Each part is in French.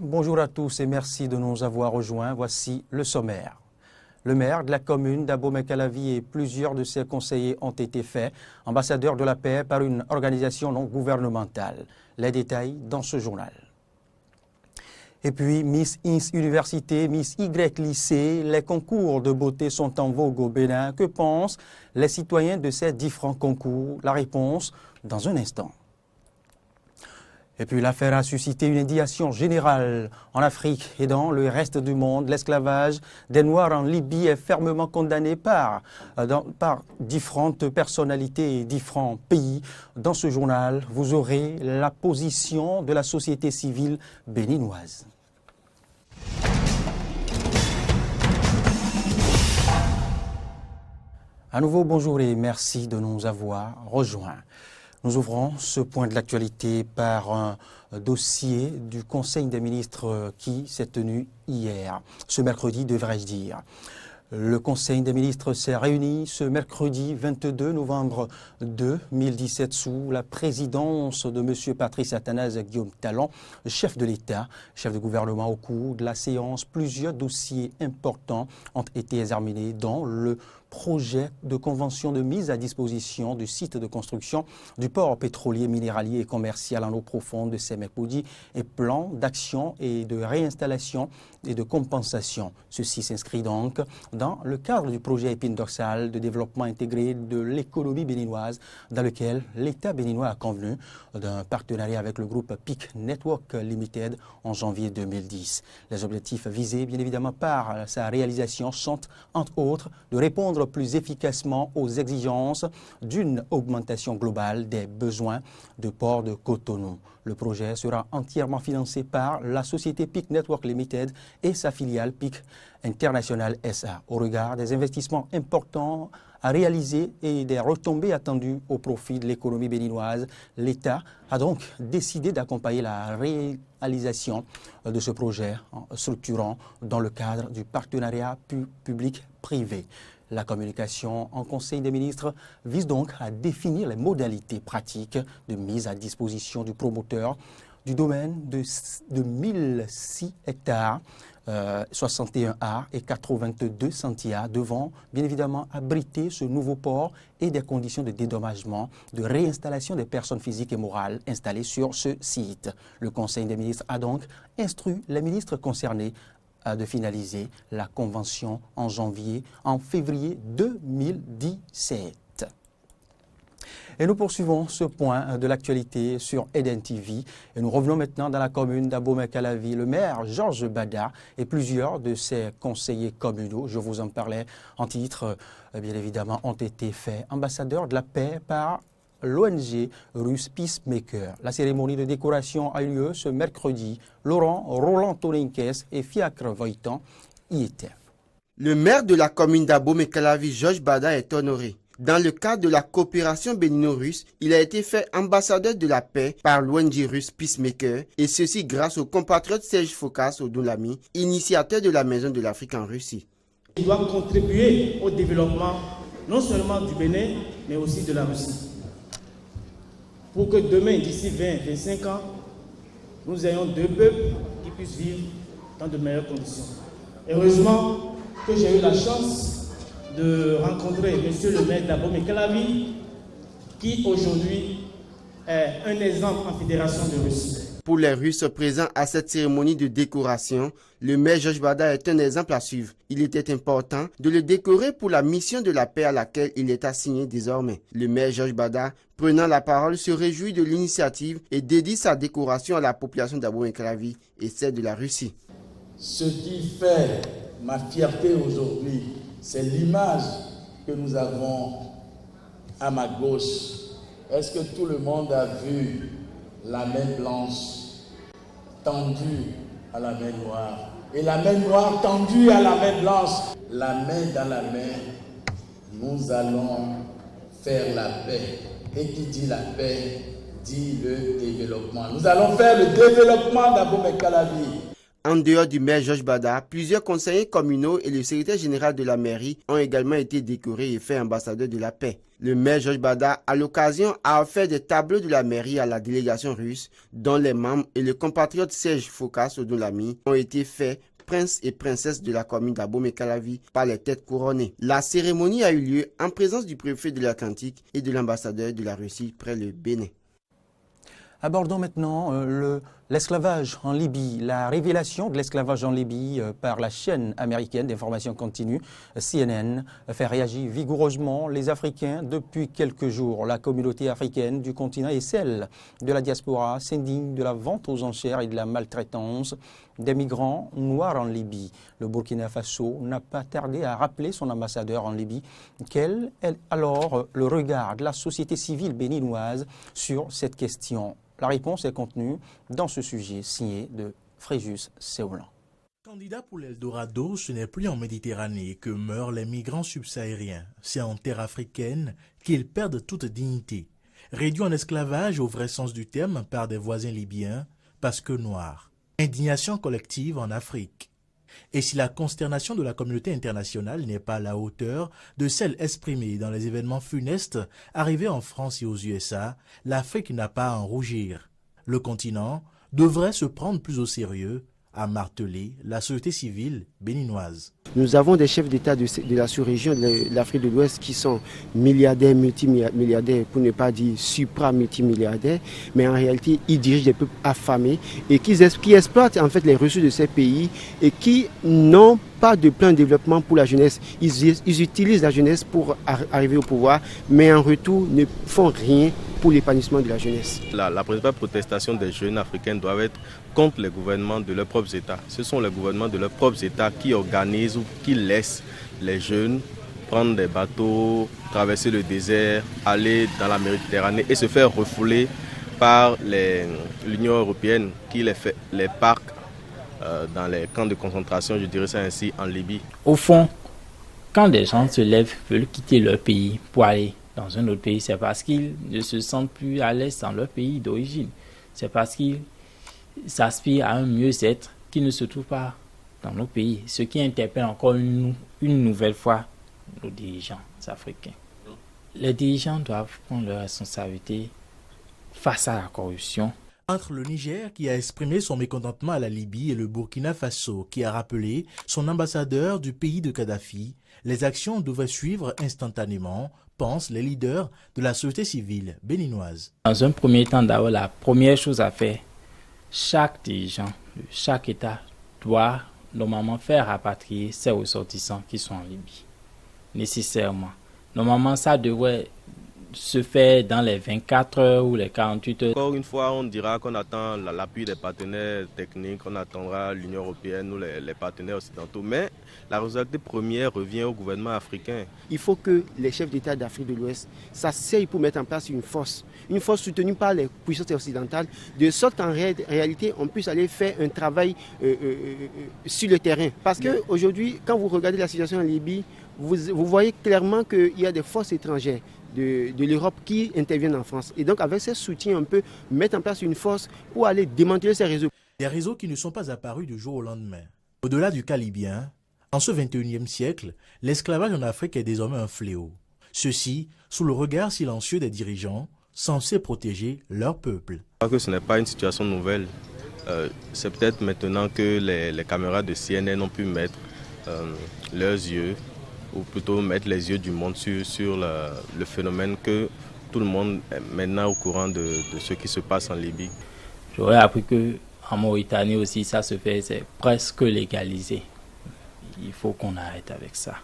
bonjour à tous et merci de nous avoir rejoints. Voici le sommaire. Le maire de la commune d'Abomey-Calavi et plusieurs de ses conseillers ont été faits ambassadeurs de la paix par une organisation non gouvernementale. Les détails dans ce journal. Et puis, Miss Ins Université, Miss Y Lycée, les concours de beauté sont en vogue au Bénin. Que pensent les citoyens de ces différents concours? La réponse dans un instant. Et puis l'affaire a suscité une indignation générale en Afrique et dans le reste du monde. L'esclavage des Noirs en Libye est fermement condamné par différentes personnalités et différents pays. Dans ce journal, vous aurez la position de la société civile béninoise. À nouveau, bonjour et merci de nous avoir rejoints. Nous ouvrons ce point de l'actualité par un dossier du Conseil des ministres qui s'est tenu hier, ce mercredi devrais-je dire. Le Conseil des ministres s'est réuni ce mercredi 22 novembre 2017 sous la présidence de M. Patrice Athanase Guillaume Talon, chef de l'État, chef de gouvernement. Au cours de la séance, plusieurs dossiers importants ont été examinés dans le projet de convention de mise à disposition du site de construction du port pétrolier, minéralier et commercial en eau profonde de Sémécoudi et plan d'action et de réinstallation et de compensation. Ceci s'inscrit donc dans le cadre du projet épine dorsale de développement intégré de l'économie béninoise dans lequel l'État béninois a convenu d'un partenariat avec le groupe PIC Network Limited en janvier 2010. Les objectifs visés bien évidemment par sa réalisation sont entre autres de répondre plus efficacement aux exigences d'une augmentation globale des besoins de port de Cotonou. Le projet sera entièrement financé par la société PIC Network Limited et sa filiale PIC International SA. Au regard des investissements importants à réaliser et des retombées attendues au profit de l'économie béninoise, l'État a donc décidé d'accompagner la réalisation de ce projet structurant dans le cadre du partenariat public-privé. La communication en Conseil des ministres vise donc à définir les modalités pratiques de mise à disposition du promoteur du domaine de 1006 hectares, 61 A et 82 centias devant bien évidemment abriter ce nouveau port et des conditions de dédommagement, de réinstallation des personnes physiques et morales installées sur ce site. Le Conseil des ministres a donc instruit les ministres concernés de finaliser la convention en février 2017. Et nous poursuivons ce point de l'actualité sur Eden TV. Et nous revenons maintenant dans la commune d'Abomey-Calavi. Le maire Georges Bada et plusieurs de ses conseillers communaux, je vous en parlais en titre, bien évidemment, ont été faits ambassadeurs de la paix par l'ONG russe Peacemaker. La cérémonie de décoration a eu lieu ce mercredi. Roland Toninkes et Fiacre Voitan y étaient. Le maire de la commune d'Abomey-Calavi, Georges Bada, est honoré. Dans le cadre de la coopération bénino-russe, il a été fait ambassadeur de la paix par l'ONG russe Peacemaker, et ceci grâce au compatriote Serge Fokas Odolami, initiateur de la Maison de l'Afrique en Russie. Il doit contribuer au développement non seulement du Bénin, mais aussi de la Russie. Pour que demain, d'ici 20-25 ans, nous ayons deux peuples qui puissent vivre dans de meilleures conditions. Heureusement que j'ai eu la chance de rencontrer monsieur le maire d'Abomey-Calavi, qui aujourd'hui est un exemple en Fédération de Russie. Pour les Russes présents à cette cérémonie de décoration, le maire Georges Bada est un exemple à suivre. Il était important de le décorer pour la mission de la paix à laquelle il est assigné désormais. Le maire Georges Bada, prenant la parole, se réjouit de l'initiative et dédie sa décoration à la population d'Abomey-Calavi et celle de la Russie. Ce qui fait ma fierté aujourd'hui, c'est l'image que nous avons à ma gauche. Est-ce que tout le monde a vu la main blanche tendue à la main noire et la main noire tendue à la main blanche? La main dans la main, nous allons faire la paix. Et qui dit la paix, dit le développement. Nous allons faire le développement d'Abomey-Calavi. En dehors du maire Georges Bada, plusieurs conseillers communaux et le secrétaire général de la mairie ont également été décorés et faits ambassadeurs de la paix. Le maire Georges Bada, à l'occasion, a offert des tableaux de la mairie à la délégation russe, dont les membres et le compatriote Serge Fokas Odolami ont été faits prince et princesse de la commune d'Abomey-Calavi par les têtes couronnées. La cérémonie a eu lieu en présence du préfet de l'Atlantique et de l'ambassadeur de la Russie près le Bénin. Abordons maintenant l'esclavage en Libye. La révélation de l'esclavage en Libye par la chaîne américaine d'information continue CNN fait réagir vigoureusement les Africains depuis quelques jours. La communauté africaine du continent et celle de la diaspora s'indignent de la vente aux enchères et de la maltraitance des migrants noirs en Libye. Le Burkina Faso n'a pas tardé à rappeler son ambassadeur en Libye. Quel est alors le regard de la société civile béninoise sur cette question? La réponse est contenue dans ce sujet signé de Fréjus Séoulan. Candidat pour l'Eldorado, ce n'est plus en Méditerranée que meurent les migrants subsahariens. C'est en terre africaine qu'ils perdent toute dignité. Réduits en esclavage au vrai sens du terme par des voisins libyens, parce que noirs. Indignation collective en Afrique. Et si la consternation de la communauté internationale n'est pas à la hauteur de celle exprimée dans les événements funestes arrivés en France et aux USA, l'Afrique n'a pas à en rougir. Le continent devrait se prendre plus au sérieux, a martelé la société civile béninoise. Nous avons des chefs d'État de la sous-région de l'Afrique de l'Ouest qui sont milliardaires, multimilliardaires, pour ne pas dire supra-multimilliardaires, mais en réalité, ils dirigent des peuples affamés et qui exploitent en fait les ressources de ces pays et qui n'ont pas de plan de développement pour la jeunesse. Ils utilisent la jeunesse pour arriver au pouvoir, mais en retour ne font rien pour l'épanouissement de la jeunesse. La principale protestation des jeunes africains doit être contre les gouvernements de leurs propres États. Ce sont les gouvernements de leurs propres États qui organisent ou qui laissent les jeunes prendre des bateaux, traverser le désert, aller dans la Méditerranée et se faire refouler par l'Union européenne qui les parque dans les camps de concentration, je dirais ça ainsi, en Libye. Au fond, quand des gens se lèvent, veulent quitter leur pays pour aller dans un autre pays, c'est parce qu'ils ne se sentent plus à l'aise dans leur pays d'origine. C'est parce qu'ils s'aspirent à un mieux-être qui ne se trouve pas dans nos pays. Ce qui interpelle encore une nouvelle fois nos dirigeants africains. Les dirigeants doivent prendre leurs responsabilités face à la corruption. Entre le Niger, qui a exprimé son mécontentement à la Libye, et le Burkina Faso, qui a rappelé son ambassadeur du pays de Kadhafi, les actions devraient suivre instantanément, pensent les leaders de la société civile béninoise. Dans un premier temps, d'abord, la première chose à faire, chaque dirigeant, chaque État doit normalement faire rapatrier ses ressortissants qui sont en Libye. Nécessairement. Normalement, ça devrait se fait dans les 24 heures ou les 48 heures. Encore une fois, on dira qu'on attend l'appui des partenaires techniques, on attendra l'Union européenne ou les partenaires occidentaux, mais la responsabilité première revient au gouvernement africain. Il faut que les chefs d'État d'Afrique de l'Ouest s'asseyent pour mettre en place une force soutenue par les puissances occidentales, de sorte qu'en réalité, on puisse aller faire un travail sur le terrain. Parce qu'aujourd'hui, quand vous regardez la situation en Libye, vous voyez clairement qu'il y a des forces étrangères de l'Europe qui interviennent en France. Et donc avec ces soutiens, on peut mettre en place une force pour aller démanteler ces réseaux. Des réseaux qui ne sont pas apparus du jour au lendemain. Au-delà du cas libyen, en ce 21e siècle, l'esclavage en Afrique est désormais un fléau. Ceci sous le regard silencieux des dirigeants censés protéger leur peuple. Je crois que ce n'est pas une situation nouvelle. C'est peut-être maintenant que les caméras de CNN ont pu mettre leurs yeux, ou plutôt mettre les yeux du monde sur le phénomène, que tout le monde est maintenant au courant de ce qui se passe en Libye. J'aurais appris qu'en Mauritanie aussi, ça se fait, c'est presque légalisé. Il faut qu'on arrête avec ça.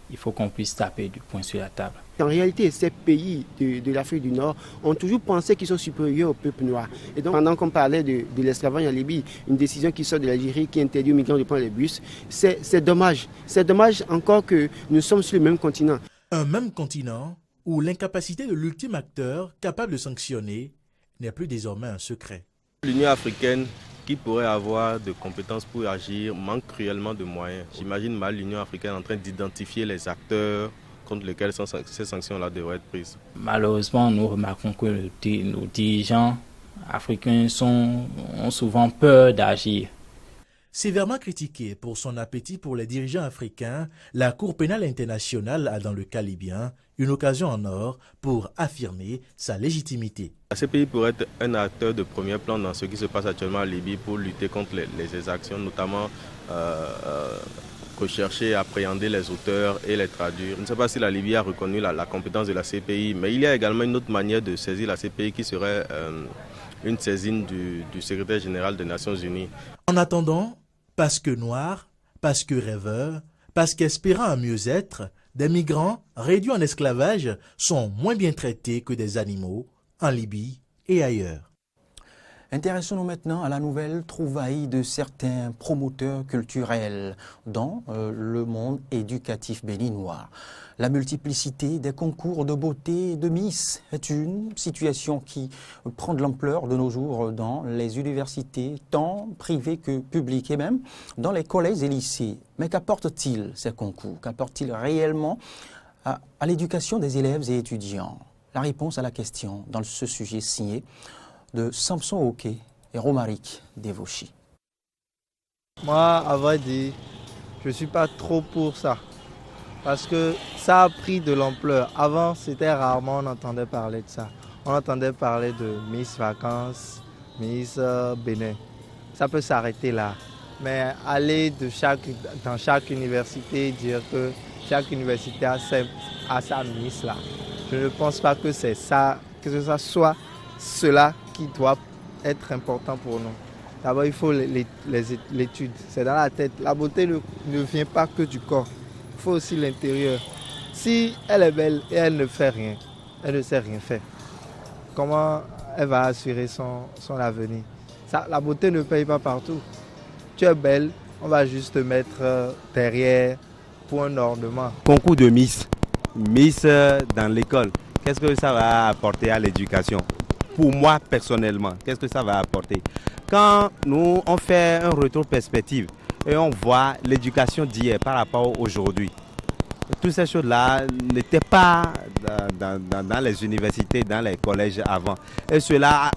Il faut qu'on puisse taper du poing sur la table. En réalité, ces pays de l'Afrique du Nord ont toujours pensé qu'ils sont supérieurs au peuple noir. Et donc, pendant qu'on parlait de l'esclavage en Libye, une décision qui sort de l'Algérie qui interdit aux migrants de prendre les bus, c'est dommage. C'est dommage encore que nous sommes sur le même continent. Un même continent où l'incapacité de l'ultime acteur capable de sanctionner n'est plus désormais un secret. L'Union africaine, qui pourrait avoir de compétences pour agir, manque cruellement de moyens. J'imagine mal l'Union africaine en train d'identifier les acteurs contre lesquels ces sanctions-là devraient être prises. Malheureusement, nous remarquons que nos dirigeants africains ont souvent peur d'agir. Sévèrement critiquée pour son appétit pour les dirigeants africains, la Cour pénale internationale a dans le cas libyen une occasion en or pour affirmer sa légitimité. La CPI pourrait être un acteur de premier plan dans ce qui se passe actuellement en Libye pour lutter contre les exactions, notamment rechercher, appréhender les auteurs et les traduire. Je ne sais pas si la Libye a reconnu la compétence de la CPI, mais il y a également une autre manière de saisir la CPI qui serait une saisine du secrétaire général des Nations Unies. En attendant, parce que noirs, parce que rêveurs, parce qu'espérant un mieux-être, des migrants réduits en esclavage sont moins bien traités que des animaux en Libye et ailleurs. Intéressons-nous maintenant à la nouvelle trouvaille de certains promoteurs culturels dans le monde éducatif béninois. La multiplicité des concours de beauté de Miss est une situation qui prend de l'ampleur de nos jours dans les universités, tant privées que publiques, et même dans les collèges et lycées. Mais qu'apportent-ils ces concours? Qu'apportent-ils réellement à l'éducation des élèves et étudiants? La réponse à la question dans ce sujet signé de Samson Oké et Romaric Devoshi. Moi, à vrai dire, je ne suis pas trop pour ça. Parce que ça a pris de l'ampleur. Avant, c'était rarement on entendait parler de ça. On entendait parler de Miss Vacances, Miss Bénin. Ça peut s'arrêter là. Mais aller dans chaque université, dire que chaque université a sa Miss là, je ne pense pas que c'est ça, que ça soit cela qui doit être important pour nous. D'abord, il faut l'étude. C'est dans la tête. La beauté ne vient pas que du corps. Il faut aussi l'intérieur. Si elle est belle et elle ne fait rien, elle ne sait rien faire, comment elle va assurer son avenir? La beauté ne paye pas partout. Tu es belle, on va juste te mettre derrière pour un ornement. Concours de Miss dans l'école, qu'est-ce que ça va apporter à l'éducation? Pour moi personnellement, qu'est-ce que ça va apporter? Quand nous on fait un retour perspective et on voit l'éducation d'hier par rapport à aujourd'hui, toutes ces choses-là n'étaient pas dans les universités, dans les collèges avant. Et cela,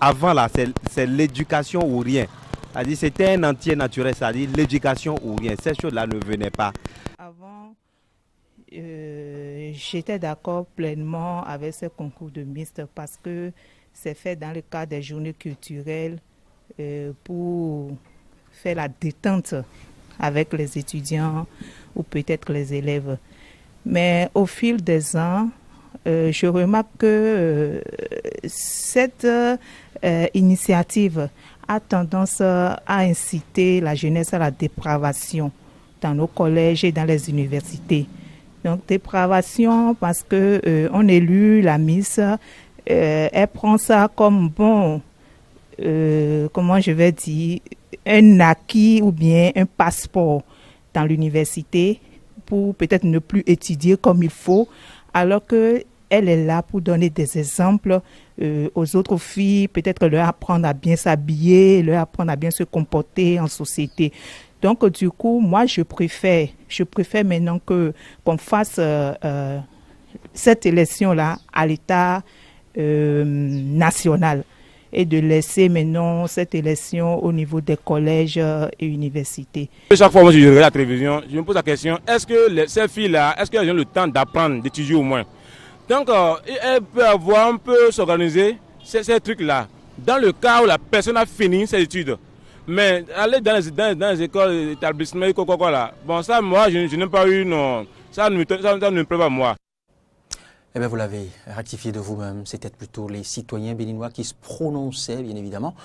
avant là, c'est l'éducation ou rien. C'est-à-dire c'était un entier naturel, c'est-à-dire l'éducation ou rien. Ces choses-là ne venaient pas. Avant, j'étais d'accord pleinement avec ce concours de Miss parce que c'est fait dans le cadre des journées culturelles pour faire la détente avec les étudiants ou peut-être les élèves. Mais au fil des ans, je remarque que cette initiative a tendance à inciter la jeunesse à la dépravation dans nos collèges et dans les universités. Donc dépravation parce que on élut la Miss, elle prend ça comme bon, comment je vais dire, un acquis ou bien un passeport dans l'université pour peut-être ne plus étudier comme il faut, alors que elle est là pour donner des exemples aux autres filles, peut-être leur apprendre à bien s'habiller, leur apprendre à bien se comporter en société. Donc, du coup, moi, je préfère maintenant qu'on fasse cette élection-là à l'état national et de laisser maintenant cette élection au niveau des collèges et universités. Chaque fois que je regarde la télévision, je me pose la question, est-ce que ces filles-là, est-ce qu'elles ont le temps d'apprendre, d'étudier au moins? Donc, elle peut s'organiser ces trucs-là. Dans le cas où la personne a fini ses études. Mais aller dans les écoles, établissements, là, bon, ça, moi, je n'ai pas eu, non. Ça ne me plaît pas, moi. Eh bien, vous l'avez rectifié de vous-même. C'était plutôt les citoyens béninois qui se prononçaient, bien évidemment,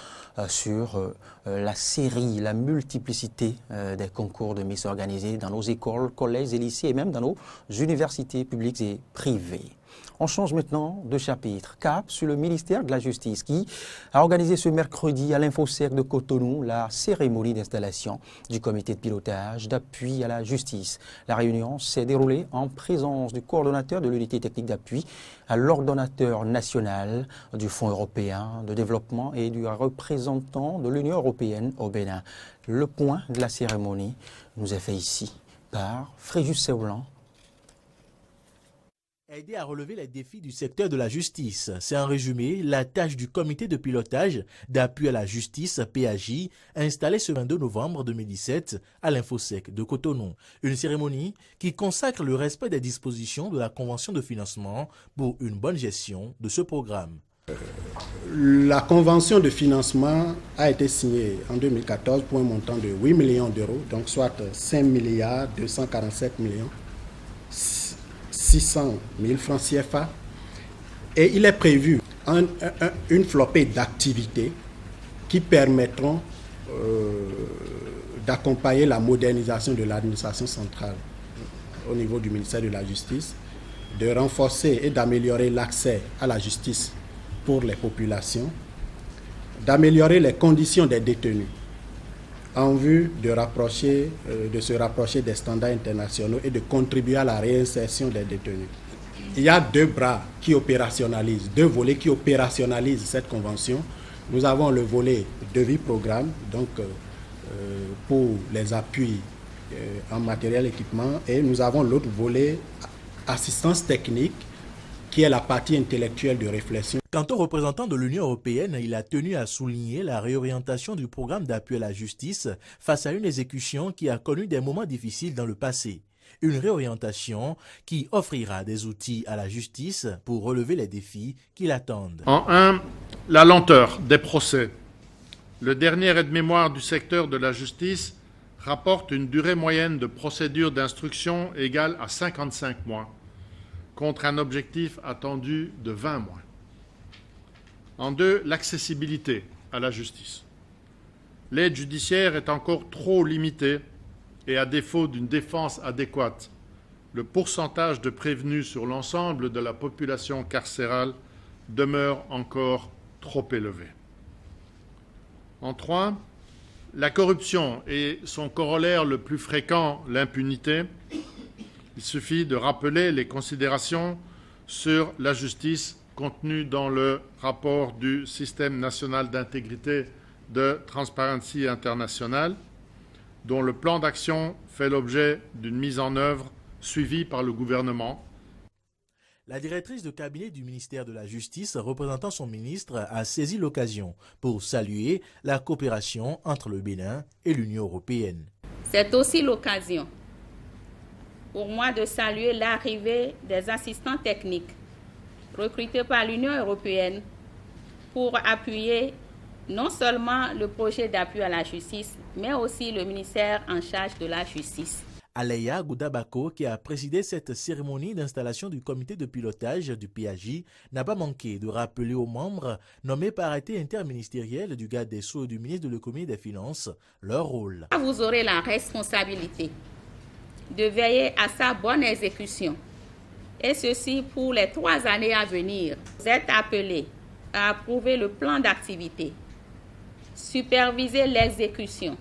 sur la série, la multiplicité des concours de Miss organisés dans nos écoles, collèges et lycées et même dans nos universités publiques et privées. On change maintenant de chapitre. Cap sur le ministère de la Justice qui a organisé ce mercredi à l'Infosec de Cotonou la cérémonie d'installation du comité de pilotage d'appui à la justice. La réunion s'est déroulée en présence du coordonnateur de l'unité technique d'appui à l'ordonnateur national du Fonds européen de développement et du représentant de l'Union européenne au Bénin. Le point de la cérémonie nous est fait ici par Fréjus Séoulan. Aider à relever les défis du secteur de la justice, c'est en résumé la tâche du comité de pilotage d'appui à la justice PAJ installé ce 22 novembre 2017 à l'Infosec de Cotonou. Une cérémonie qui consacre le respect des dispositions de la convention de financement pour une bonne gestion de ce programme. La convention de financement a été signée en 2014 pour un montant de 8 millions d'euros, donc soit 5 milliards 247 millions 600 000 francs CFA. Et il est prévu une flopée d'activités qui permettront d'accompagner la modernisation de l'administration centrale au niveau du ministère de la Justice, de renforcer et d'améliorer l'accès à la justice pour les populations, d'améliorer les conditions des détenus en vue de se rapprocher des standards internationaux et de contribuer à la réinsertion des détenus. Il y a deux volets qui opérationnalisent cette convention. Nous avons le volet devis programme, donc pour les appuis en matériel équipement, et nous avons l'autre volet assistance technique, qui est la partie intellectuelle de réflexion. Quant aux représentants de l'Union européenne, il a tenu à souligner la réorientation du programme d'appui à la justice face à une exécution qui a connu des moments difficiles dans le passé. Une réorientation qui offrira des outils à la justice pour relever les défis qui l'attendent. En 1, la lenteur des procès. Le dernier aide-mémoire du secteur de la justice rapporte une durée moyenne de procédure d'instruction égale à 55 mois, contre un objectif attendu de 20 mois. En 2, l'accessibilité à la justice. L'aide judiciaire est encore trop limitée et à défaut d'une défense adéquate, le pourcentage de prévenus sur l'ensemble de la population carcérale demeure encore trop élevé. En 3, la corruption et son corollaire le plus fréquent, l'impunité. Il suffit de rappeler les considérations sur la justice contenues dans le rapport du Système national d'intégrité de Transparency International, dont le plan d'action fait l'objet d'une mise en œuvre suivie par le gouvernement. La directrice de cabinet du ministère de la Justice, représentant son ministre, a saisi l'occasion pour saluer la coopération entre le Bénin et l'Union européenne. C'est aussi l'occasion pour moi de saluer l'arrivée des assistants techniques recrutés par l'Union européenne pour appuyer non seulement le projet d'appui à la justice, mais aussi le ministère en charge de la justice. Aleya Goudabako, qui a présidé cette cérémonie d'installation du comité de pilotage du PAJ, n'a pas manqué de rappeler aux membres nommés par arrêté interministériel du garde des Sceaux et du ministre de l'économie et des Finances leur rôle. Vous aurez la responsabilité de veiller à sa bonne exécution. Et ceci pour les 3 années à venir. Vous êtes appelés à approuver le plan d'activité, superviser l'exécution,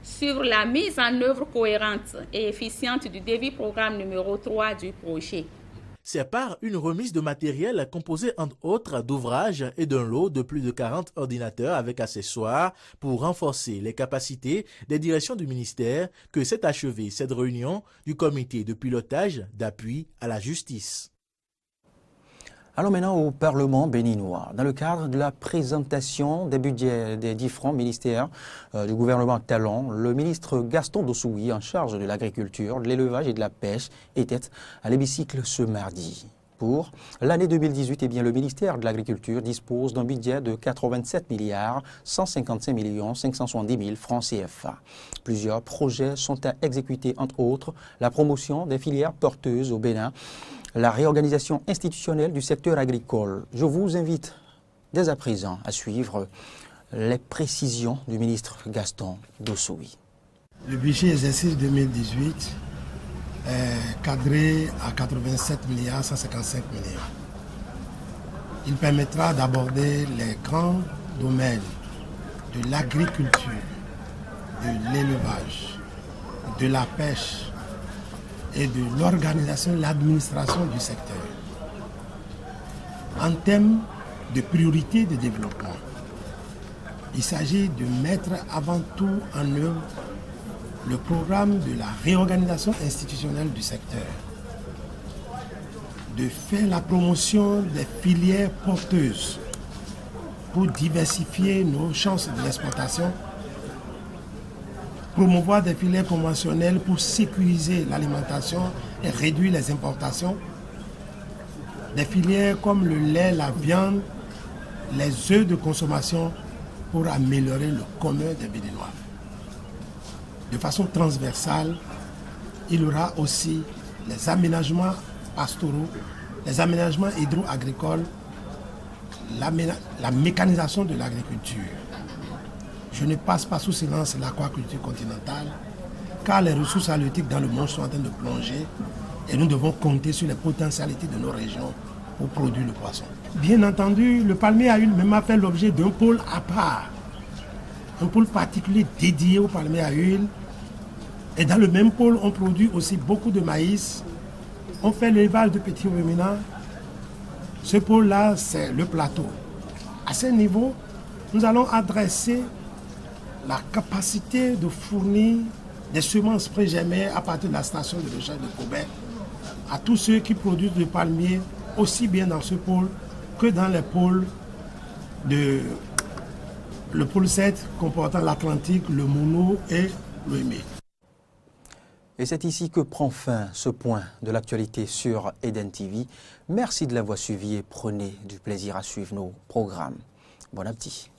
suivre la mise en œuvre cohérente et efficiente du devis programme numéro 3 du projet. C'est par une remise de matériel composé entre autres d'ouvrages et d'un lot de plus de 40 ordinateurs avec accessoires pour renforcer les capacités des directions du ministère que s'est achevée cette réunion du comité de pilotage d'appui à la justice. Allons maintenant au Parlement béninois. Dans le cadre de la présentation des budgets des différents ministères du gouvernement Talon, le ministre Gaston Dossoui, en charge de l'agriculture, de l'élevage et de la pêche, était à l'hémicycle ce mardi. Pour l'année 2018, le ministère de l'Agriculture dispose d'un budget de 87 milliards 155 millions 570 000 francs CFA. Plusieurs projets sont à exécuter, entre autres la promotion des filières porteuses au Bénin, la réorganisation institutionnelle du secteur agricole. Je vous invite dès à présent à suivre les précisions du ministre Gaston Dossoui. Le budget exercice 2018 est cadré à 87 milliards 155 millions. Il permettra d'aborder les grands domaines de l'agriculture, de l'élevage, de la pêche et de l'organisation et l'administration du secteur. En termes de priorité de développement, il s'agit de mettre avant tout en œuvre le programme de la réorganisation institutionnelle du secteur, de faire la promotion des filières porteuses pour diversifier nos chances d'exportation, promouvoir des filières conventionnelles pour sécuriser l'alimentation et réduire les importations, des filières comme le lait, la viande, les œufs de consommation pour améliorer le commun des Béninois. De façon transversale, il y aura aussi les aménagements pastoraux, les aménagements hydro-agricoles, la mécanisation de l'agriculture. Je ne passe pas sous silence l'aquaculture continentale, car les ressources halieutiques dans le monde sont en train de plonger et nous devons compter sur les potentialités de nos régions pour produire le poisson. Bien entendu, le palmier à huile même a fait l'objet d'un pôle à part, un pôle particulier dédié au palmier à huile. Et dans le même pôle, on produit aussi beaucoup de maïs. On fait l'élevage de petits ruminants. Ce pôle-là, c'est le plateau. À ce niveau, nous allons adresser la capacité de fournir des semences pré-germées à partir de la station de recherche de Cobert à tous ceux qui produisent du palmier, aussi bien dans ce pôle que dans les pôles le pôle 7 comportant l'Atlantique, le Mono et l'Ouémé. Et c'est ici que prend fin ce point de l'actualité sur Eden TV. Merci de l'avoir suivi et prenez du plaisir à suivre nos programmes. Bon appétit.